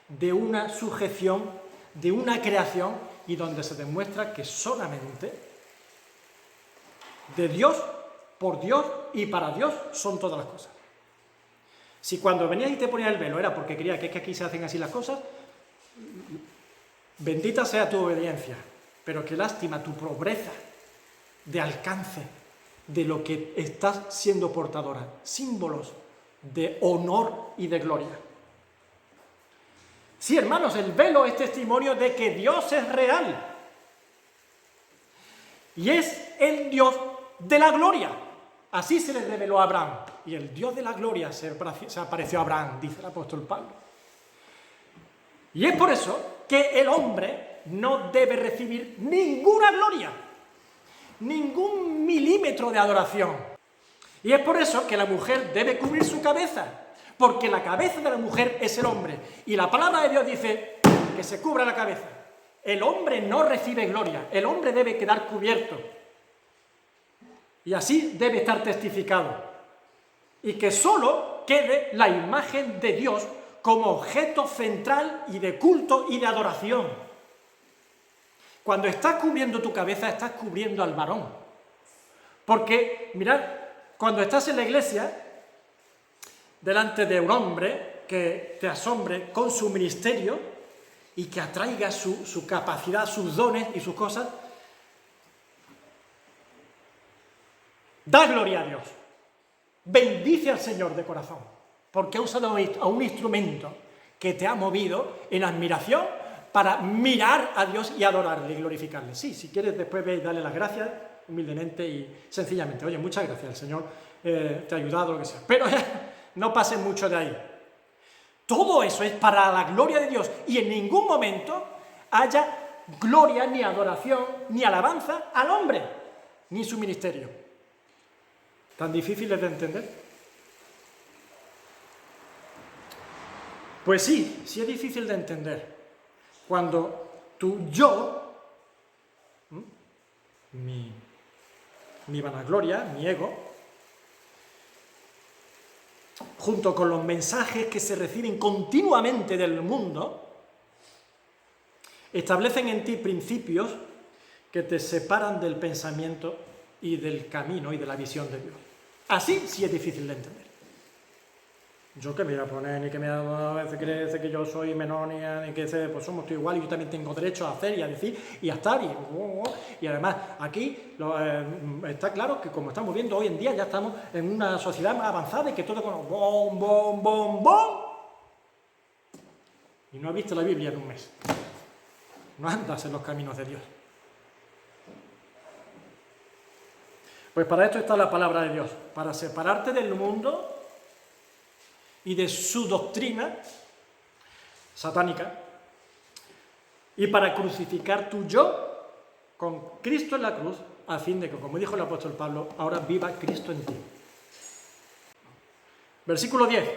Speaker 1: de una sujeción, de una creación, y donde se demuestra que solamente de Dios, por Dios y para Dios son todas las cosas. Si cuando venías y te ponías el velo era porque querías que es que aquí se hacen así las cosas, bendita sea tu obediencia, pero qué lástima tu pobreza de alcance de lo que estás siendo portadora, símbolos de honor y de gloria. Sí, hermanos, el velo es testimonio de que Dios es real y es el Dios de la gloria. Así se le reveló a Abraham, y el Dios de la gloria se apareció a Abraham, dice el apóstol Pablo. Y es por eso que el hombre no debe recibir ninguna gloria, ningún milímetro de adoración. Y es por eso que la mujer debe cubrir su cabeza, porque la cabeza de la mujer es el hombre. Y la palabra de Dios dice que se cubra la cabeza. El hombre no recibe gloria, el hombre debe quedar cubierto. Y así debe estar testificado. Y que solo quede la imagen de Dios como objeto central y de culto y de adoración. Cuando estás cubriendo tu cabeza, estás cubriendo al varón. Porque, mirad, cuando estás en la iglesia, delante de un hombre que te asombre con su ministerio y que atraiga su capacidad, sus dones y sus cosas, da gloria a Dios. Bendice al Señor de corazón, porque ha usado a un instrumento que te ha movido en admiración para mirar a Dios y adorarle y glorificarle. Sí, si quieres después ve y dale las gracias humildemente y sencillamente. Oye, muchas gracias, el Señor te ha ayudado, lo que sea. Pero no pases mucho de ahí. Todo eso es para la gloria de Dios y en ningún momento haya gloria, ni adoración, ni alabanza al hombre, ni su ministerio. ¿Tan difíciles de entender? Pues sí, sí es difícil de entender. Cuando tu yo, mi vanagloria, mi ego, junto con los mensajes que se reciben continuamente del mundo, establecen en ti principios que te separan del pensamiento y del camino y de la visión de Dios. Así sí es difícil de entender. Yo que me voy a poner, ni que me cree que yo soy menor, ni que pues somos todos iguales, y yo también tengo derecho a hacer y a decir y a estar. Y además, aquí está claro que como estamos viendo hoy en día, ya estamos en una sociedad más avanzada y que todo con bom, bom, bom, bom. Y no has visto la Biblia en un mes. No andas en los caminos de Dios. Pues para esto está la palabra de Dios, para separarte del mundo y de su doctrina satánica, y para crucificar tu yo con Cristo en la cruz, a fin de que, como dijo el apóstol Pablo, ahora viva Cristo en ti. Versículo 10.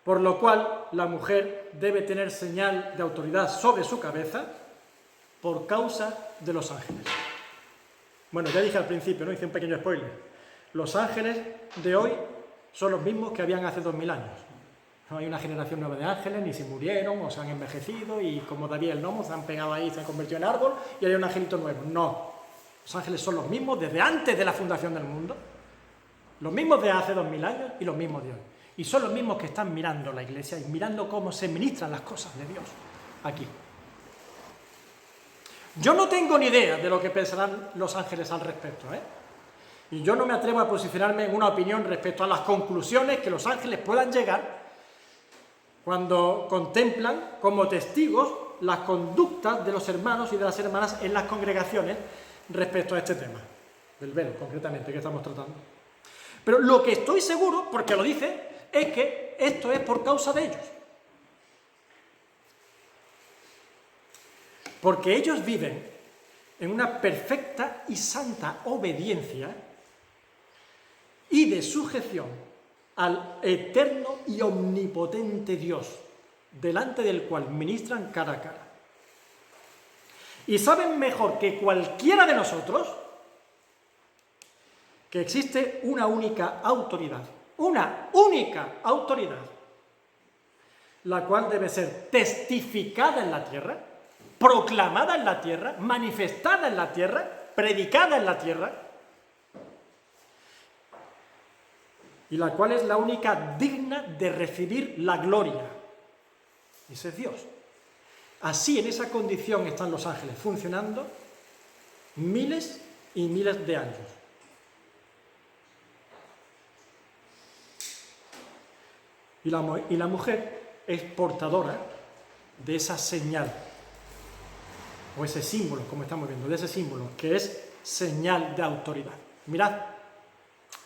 Speaker 1: Por lo cual la mujer debe tener señal de autoridad sobre su cabeza por causa de los ángeles. Bueno, ya dije al principio, ¿no? Hice un pequeño spoiler. Los ángeles de hoy son los mismos que habían hace 2000 años. No hay una generación nueva de ángeles, ni se murieron o se han envejecido y como David el gnomo se han pegado ahí, se han convertido en árbol y hay un angelito nuevo. No. Los ángeles son los mismos desde antes de la fundación del mundo, los mismos de hace 2000 años y los mismos de hoy. Y son los mismos que están mirando la iglesia y mirando cómo se ministran las cosas de Dios aquí. Yo no tengo ni idea de lo que pensarán los ángeles al respecto, ¿eh? Y yo no me atrevo a posicionarme en una opinión respecto a las conclusiones que los ángeles puedan llegar cuando contemplan como testigos las conductas de los hermanos y de las hermanas en las congregaciones respecto a este tema, del velo concretamente que estamos tratando. Pero lo que estoy seguro, porque lo dice, es que esto es por causa de ellos. Porque ellos viven en una perfecta y santa obediencia y de sujeción al eterno y omnipotente Dios, delante del cual ministran cara a cara. Y saben mejor que cualquiera de nosotros que existe una única autoridad, la cual debe ser testificada en la tierra, proclamada en la tierra, manifestada en la tierra, predicada en la tierra, y la cual es la única digna de recibir la gloria. Ese es Dios. Así, en esa condición están los ángeles, funcionando miles y miles de años. Y la mujer es portadora de esa señal, o ese símbolo, como estamos viendo, de ese símbolo, que es señal de autoridad. Mirad,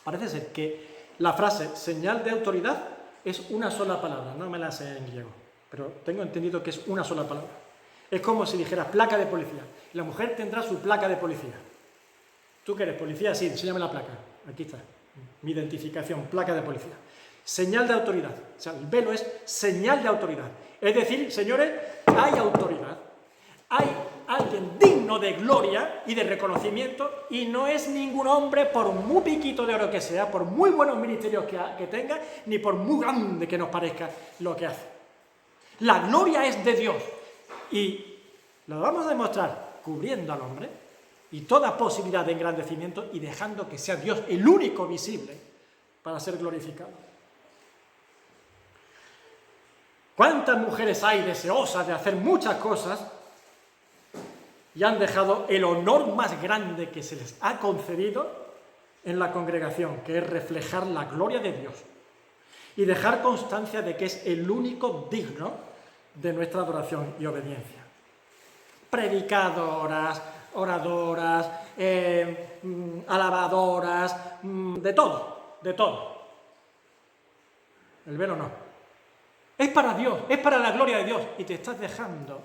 Speaker 1: parece ser que la frase señal de autoridad es una sola palabra, no me la sé en griego, pero tengo entendido que es una sola palabra. Es como si dijeras placa de policía. La mujer tendrá su placa de policía. ¿Tú que eres policía? Sí, enséñame la placa. Aquí está, mi identificación, placa de policía. Señal de autoridad. O sea, el velo es señal de autoridad. Es decir, señores, hay autoridad. Hay alguien digno de gloria y de reconocimiento, y no es ningún hombre, por muy piquito de oro que sea, por muy buenos ministerios que tenga, ni por muy grande que nos parezca lo que hace. La gloria es de Dios, y lo vamos a demostrar cubriendo al hombre y toda posibilidad de engrandecimiento y dejando que sea Dios el único visible para ser glorificado. ¿Cuántas mujeres hay deseosas de hacer muchas cosas y han dejado el honor más grande que se les ha concedido en la congregación, que es reflejar la gloria de Dios y dejar constancia de que es el único digno de nuestra adoración y obediencia? Predicadoras, oradoras, alabadoras, de todo, de todo. El velo no. Es para Dios, es para la gloria de Dios, y te estás dejando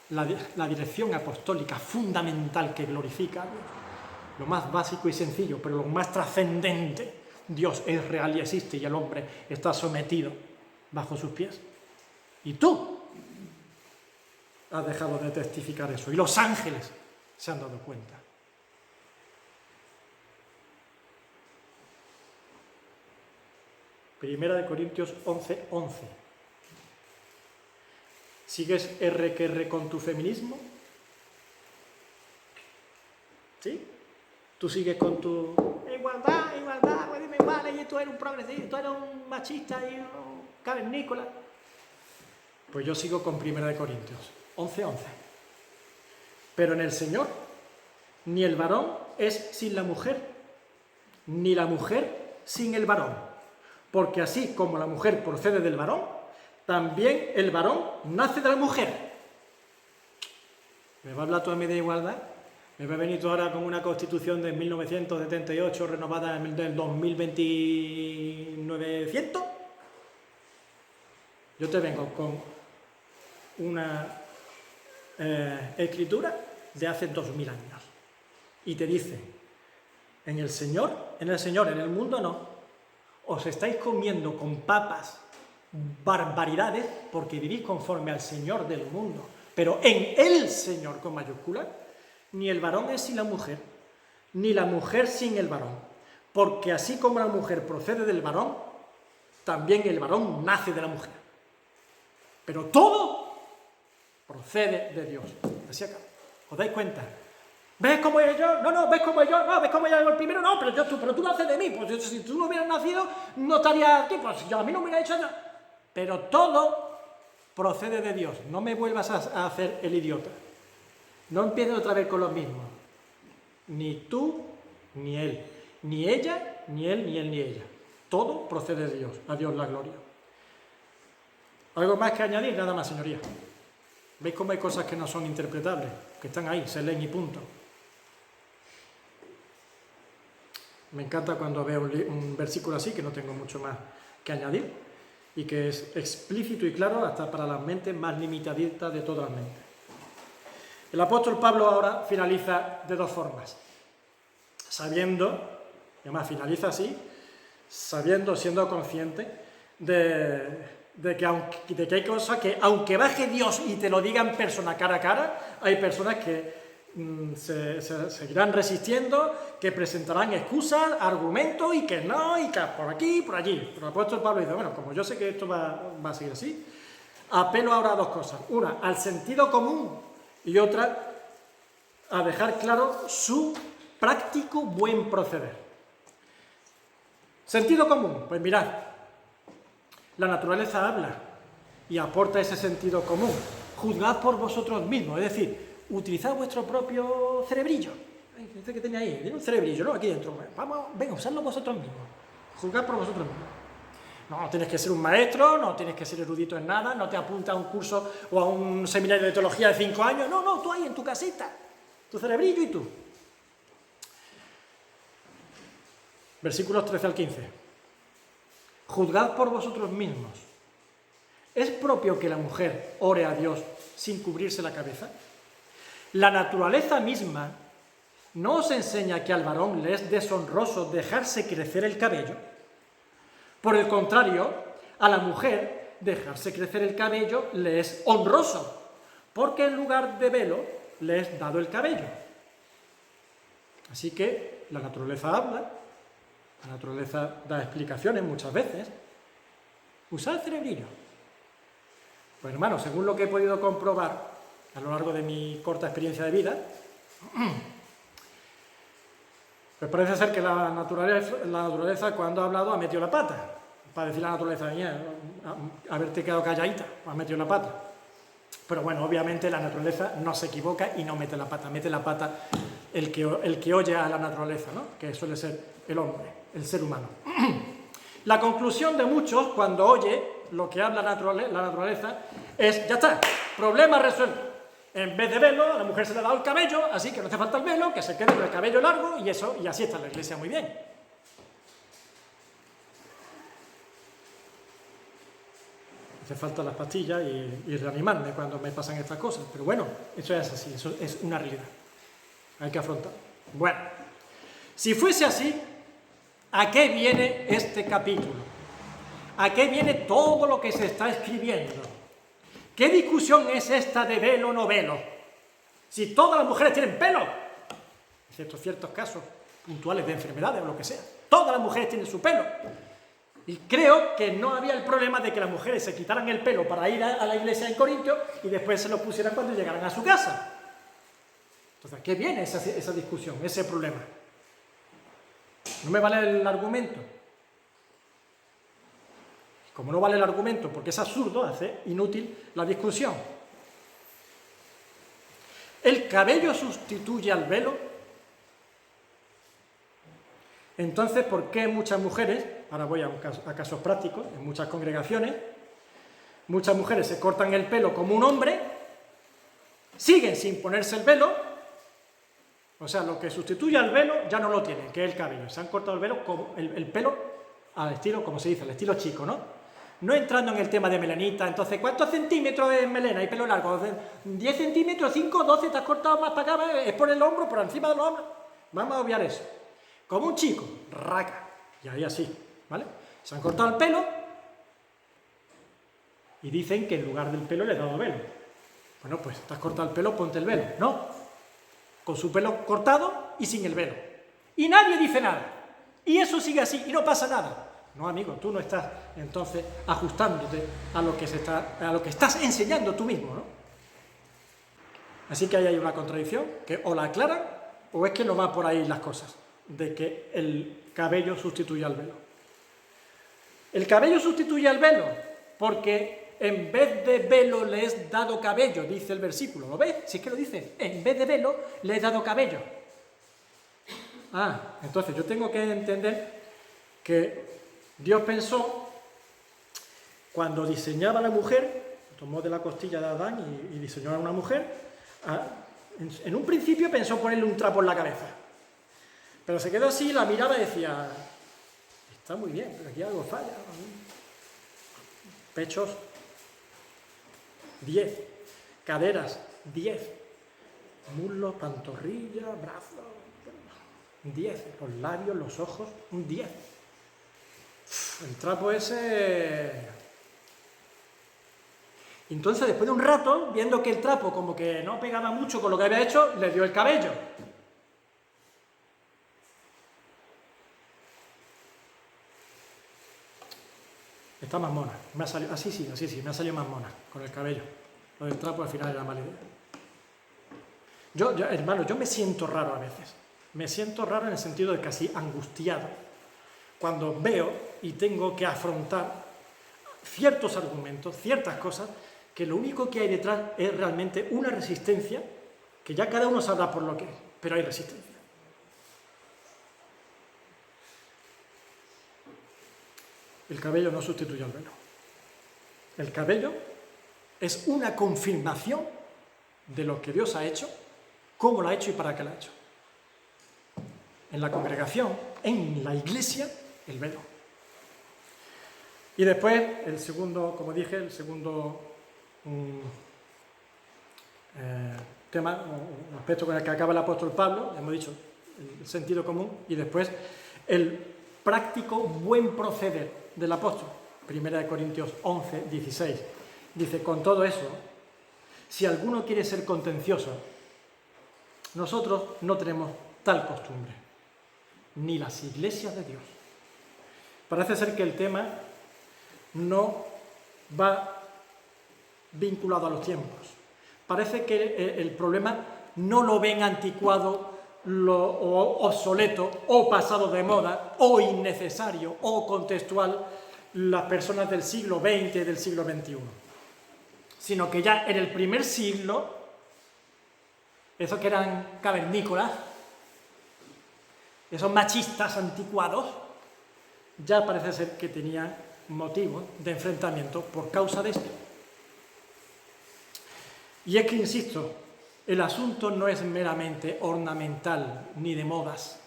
Speaker 1: la dirección apostólica fundamental que glorifica a Dios. Lo más básico y sencillo, pero lo más trascendente. Dios es real y existe, y el hombre está sometido bajo sus pies. Y tú has dejado de testificar eso, y los ángeles se han dado cuenta. Primera de Corintios 11:11. ¿Sigues R que R con tu feminismo? ¿Sí? ¿Tú sigues con tu igualdad, pues dime igual, y tú eres un progresista, tú eres un machista y un cavernícola? Pues yo sigo con Primera de Corintios 11:11. Pero en el Señor, ni el varón es sin la mujer, ni la mujer sin el varón. Porque así como la mujer procede del varón, también el varón nace de la mujer. ¿Me va a hablar tú a mí de igualdad? ¿Me va a venir tú ahora con una constitución de 1978 renovada en el 2029? Yo te vengo con una escritura de hace 2000 años y te dice, en el Señor, en el mundo no. Os estáis comiendo con papas barbaridades porque vivís conforme al Señor del mundo. Pero en el Señor, con mayúscula, ni el varón es sin la mujer, ni la mujer sin el varón. Porque así como la mujer procede del varón, también el varón nace de la mujer. Pero todo procede de Dios. Así acá. ¿Os dais cuenta? ¿Ves cómo es yo? No, ¿ves cómo es yo? No, ¿ves cómo yo el primero? No, pero tú lo haces de mí. Pues si tú no hubieras nacido, no estaría aquí. Pues yo a mí no me hubiera hecho nada. Pero todo procede de Dios. No me vuelvas a hacer el idiota. No empieces otra vez con los mismos. Ni tú, ni él. Ni ella, ni él, ni él, ni ella. Todo procede de Dios. A Dios la gloria. ¿Algo más que añadir? Nada más, señoría. ¿Veis cómo hay cosas que no son interpretables? Que están ahí, se leen y punto. Me encanta cuando veo un versículo así, que no tengo mucho más que añadir, y que es explícito y claro hasta para las mentes más limitaditas de todas las mentes. El apóstol Pablo ahora finaliza de dos formas. Sabiendo, y además finaliza así, siendo consciente de que hay cosas que, aunque baje Dios y te lo diga en persona cara a cara, hay personas que se seguirán resistiendo, que presentarán excusas, argumentos, y que no, y que por aquí, por allí. Pero el apóstol Pablo dice, bueno, como yo sé que esto va a seguir así, apelo ahora a dos cosas. Una, al sentido común, y otra, a dejar claro su práctico buen proceder. Sentido común, pues mirad, la naturaleza habla y aporta ese sentido común. Juzgad por vosotros mismos, es decir, utilizad vuestro propio cerebrillo. Este que tenía ahí, tiene un cerebrillo, ¿no? Aquí dentro. Vamos, venga, usadlo vosotros mismos. Juzgad por vosotros mismos. No tienes que ser un maestro, no tienes que ser erudito en nada, no te apuntas a un curso o a un seminario de teología de 5 años. No, tú ahí en tu casita, tu cerebrillo y tú. Versículos 13 al 15. Juzgad por vosotros mismos. ¿Es propio que la mujer ore a Dios sin cubrirse la cabeza? La naturaleza misma no os enseña que al varón le es deshonroso dejarse crecer el cabello. Por el contrario, a la mujer dejarse crecer el cabello le es honroso, porque en lugar de velo le es dado el cabello. Así que la naturaleza habla, la naturaleza da explicaciones muchas veces. Usad el cerebrillo. Pues hermano, según lo que he podido comprobar a lo largo de mi corta experiencia de vida, pues parece ser que la naturaleza cuando ha hablado ha metido la pata. Para decir la naturaleza mía, haberte quedado calladita, has metido la pata. Pero bueno, obviamente la naturaleza no se equivoca y no mete la pata el que oye a la naturaleza, ¿no? Que suele ser el hombre, el ser humano. La conclusión de muchos cuando oye lo que habla la naturaleza es, ya está, problema resuelto. En vez de velo, a la mujer se le ha dado el cabello, así que no hace falta el velo, que se quede con el cabello largo y así está la iglesia muy bien. Hace falta las pastillas y reanimarme cuando me pasan estas cosas. Pero bueno, eso es así, eso es una realidad. Hay que afrontarlo. Bueno, si fuese así, ¿a qué viene este capítulo? ¿A qué viene todo lo que se está escribiendo? ¿Qué discusión es esta de velo o no velo? Si todas las mujeres tienen pelo, excepto ciertos casos puntuales de enfermedades o lo que sea, todas las mujeres tienen su pelo. Y creo que no había el problema de que las mujeres se quitaran el pelo para ir a la iglesia en Corintio y después se lo pusieran cuando llegaran a su casa. Entonces, ¿a qué viene esa discusión, ese problema? No me vale el argumento. Como no vale el argumento porque es absurdo, hace inútil la discusión. ¿El cabello sustituye al velo? Entonces, ¿por qué muchas mujeres, ahora voy a casos prácticos, en muchas congregaciones, muchas mujeres se cortan el pelo como un hombre, siguen sin ponerse el velo, o sea, lo que sustituye al velo ya no lo tienen, que es el cabello. Se han cortado el velo, el pelo al estilo, como se dice, al estilo chico, ¿no? No entrando en el tema de melanita, entonces, ¿cuántos centímetros de melena y pelo largo? 10 centímetros, 5, 12, te has cortado más para acá, es por el hombro, por encima del hombro. Vamos a obviar eso. Como un chico, raca, y ahí así, ¿vale? Se han cortado el pelo y dicen que en lugar del pelo le he dado velo. Bueno, pues te has cortado el pelo, ponte el velo. No, con su pelo cortado y sin el velo. Y nadie dice nada. Y eso sigue así y no pasa nada. No, amigo, tú no estás entonces ajustándote a lo que estás enseñando tú mismo, ¿no? Así que ahí hay una contradicción que o la aclaran ¿O es que no va por ahí las cosas? De que el cabello sustituye al velo. El cabello sustituye al velo porque en vez de velo le he dado cabello, dice el versículo. ¿Lo ves? Si es que lo dice. En vez de velo le he dado cabello. Ah, entonces yo tengo que entender que Dios pensó, cuando diseñaba a la mujer, tomó de la costilla de Adán y diseñó a una mujer, en un principio pensó ponerle un trapo en la cabeza. Pero se quedó así, la miraba y decía, está muy bien, pero aquí algo falla. Pechos, 10. Caderas, 10. Muslos, pantorrillas, brazos, 10. Los labios, los ojos, un 10. El trapo ese... Entonces, después de un rato, viendo que el trapo como que no pegaba mucho con lo que había hecho, le dio el cabello. Está más mona. Me ha salido, así sí, me ha salido más mona con el cabello. Lo del trapo al final era mala idea. Hermano, yo me siento raro a veces. Me siento raro en el sentido de casi angustiado. Cuando veo y tengo que afrontar ciertos argumentos, ciertas cosas, que lo único que hay detrás es realmente una resistencia, que ya cada uno sabrá por lo que es, pero hay resistencia. El cabello no sustituye al velo. El cabello es una confirmación de lo que Dios ha hecho, cómo lo ha hecho y para qué lo ha hecho. En la congregación, en la iglesia, el velo. Y después, el segundo, como dije, el segundo tema, un aspecto con el que acaba el apóstol Pablo, hemos dicho, el sentido común, y después el práctico buen proceder del apóstol. 1 Corintios 11, 16. Dice, con todo eso, si alguno quiere ser contencioso, nosotros no tenemos tal costumbre, ni las iglesias de Dios. Parece ser que el tema no va vinculado a los tiempos. Parece que el problema no lo ven anticuado, o obsoleto, o pasado de moda, o innecesario, o contextual las personas del siglo XX y del siglo XXI. Sino que ya en el primer siglo, esos que eran cavernícolas, esos machistas anticuados, ya parece ser que tenían motivo de enfrentamiento por causa de esto. Y es que, insisto, el asunto no es meramente ornamental ni de modas.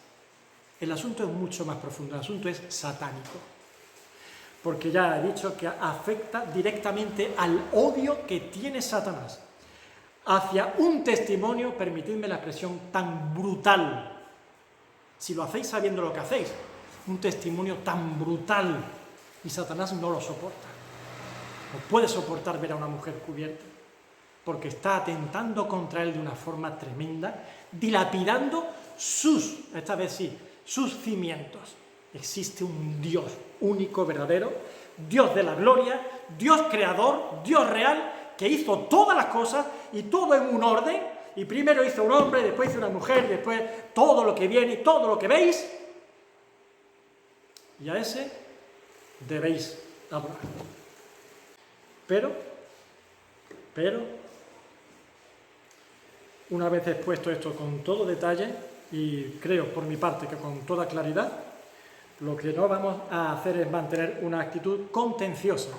Speaker 1: El asunto es mucho más profundo, el asunto es satánico. Porque ya he dicho que afecta directamente al odio que tiene Satanás hacia un testimonio, permitidme la expresión, tan brutal. Si lo hacéis sabiendo lo que hacéis, un testimonio tan brutal, y Satanás no lo soporta. No puede soportar ver a una mujer cubierta, porque está atentando contra él de una forma tremenda, dilapidando esta vez sí, sus cimientos. Existe un Dios único, verdadero, Dios de la gloria, Dios creador, Dios real, que hizo todas las cosas y todo en un orden, y primero hizo un hombre, después hizo una mujer, después todo lo que viene y todo lo que veis, y a ese debéis adorar. Pero, una vez expuesto esto con todo detalle, y creo por mi parte que con toda claridad, lo que no vamos a hacer es mantener una actitud contenciosa,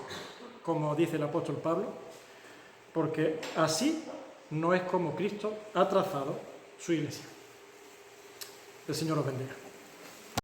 Speaker 1: como dice el apóstol Pablo, porque así no es como Cristo ha trazado su iglesia. El Señor os bendiga.